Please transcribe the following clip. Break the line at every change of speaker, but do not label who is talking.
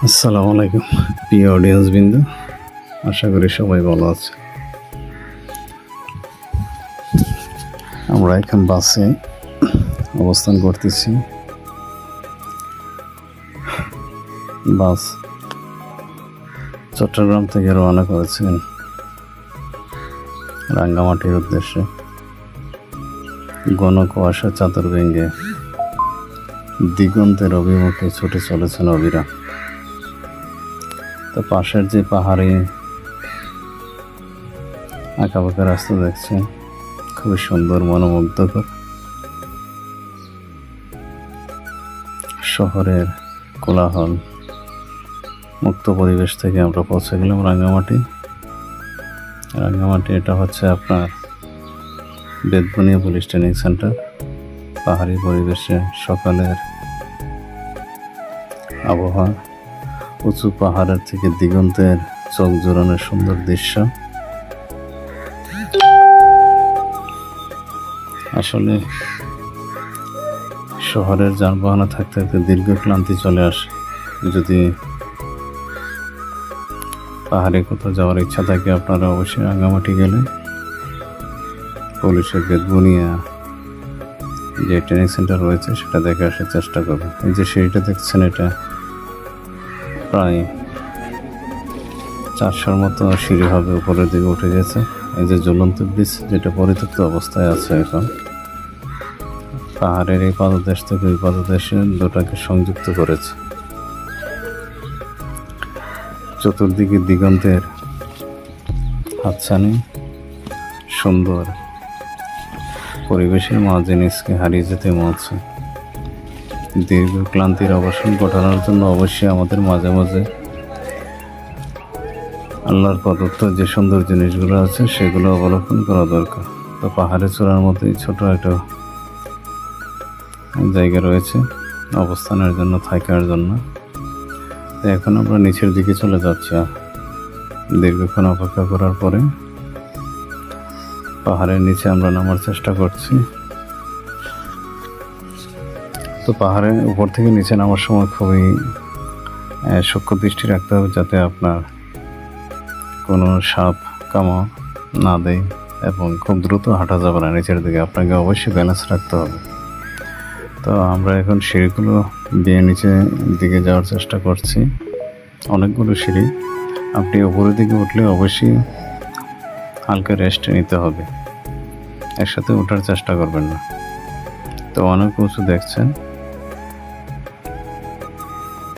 আসসালামু আলাইকুম প্রিয় অডিয়েন্স বিন্দু, আশা করি সবাই ভালো আছে। আমরা এখন বাসে অবস্থান করতেছি। বাস চট্টগ্রাম থেকে রওনা করেছেন রাঙ্গামাটির উদ্দেশ্যে। ঘন কুয়াশা চাদর ভেঙে দিগন্তের অভিমুখে ছুটে চলেছেন অবিরাম। তো পাশের যে পাহাড়ে আঁকাবাঁকা রাস্তা দেখছেন, খুবই সুন্দর, মনোমুগ্ধকর। শহরের কোলাহল মুক্ত পরিবেশ থেকে আমরা পৌঁছে গেলাম রাঙ্গামাটি। এটা হচ্ছে আপনার বেতবুনিয়া পুলিশ ট্রেনিং সেন্টার। পাহাড়ি পরিবেশে সকালের আবহাওয়া, উঁচু পাহাড়ের থেকে দিগন্তের চোখ জোড়ানোর সুন্দর দৃশ্য। আসলে শহরের যানবাহনে থাকতে থাকতে দীর্ঘ ক্লান্তি চলে আসে। যদি পাহাড়ে কোথাও যাওয়ার ইচ্ছা থাকে, আপনারা অবশ্যই রাঙ্গামাটি গেলে পুলিশের বেতবুনিয়া যে ট্রেনিং সেন্টার রয়েছে সেটা দেখে আসার চেষ্টা করবেন। এই যে সিঁড়িটা দেখছেন, এটা প্রায় 400-র মতো সিঁড়ি হবে, উপরের দিকে উঠে গেছে। এই যে ঝুলন্ত ব্রিজ, যেটা পরিত্যক্ত অবস্থায় আছে এখন, পাহাড়ের এই পাদদেশ থেকে ওই পাদদেশে দুটাকে সংযুক্ত করেছে। চতুর্দিকে দিগন্তের হাতছানি, সুন্দর পরিবেশের মাঝে নিজকে হারিয়ে যেতে মনছে। দীর্ঘ ক্লান্তির অবসান ঘটানোর জন্য অবশ্যই আমাদের মাঝে মাঝে আল্লাহর প্রদত্ত যে সুন্দর জিনিসগুলো আছে সেগুলো অবলোকন করা দরকার। তো পাহাড়ে চূড়ার মধ্যেই ছোট একটা জায়গা রয়েছে অবস্থানের জন্য, থাকার জন্য। তো এখন আমরা নিচের দিকে চলে যাচ্ছি। দীর্ঘক্ষণ অপেক্ষা করার পরে পাহাড়ের নিচে আমরা নামার চেষ্টা করছি। তো পাহাড়ের উপর থেকে নিচে নামার সময় খুবই সূক্ষ্ম দৃষ্টি রাখতে হবে, যাতে আপনার কোনো সাপ কামড় না দেয়, এবং খুব দ্রুত হাঁটা যাবে না নিচের দিকে। আপনাকে অবশ্যই ব্যালেন্স রাখতে হবে। তো আমরা এখন সিঁড়িগুলো দিয়ে নিচে দিকে যাওয়ার চেষ্টা করছি। অনেকগুলো সিঁড়ি, আপনি উপরের দিকে উঠলে অবশ্যই হালকা রেস্ট নিতে হবে, একসাথে ওঠার চেষ্টা করবেন না। তো অনেক উঁচু দেখছেন।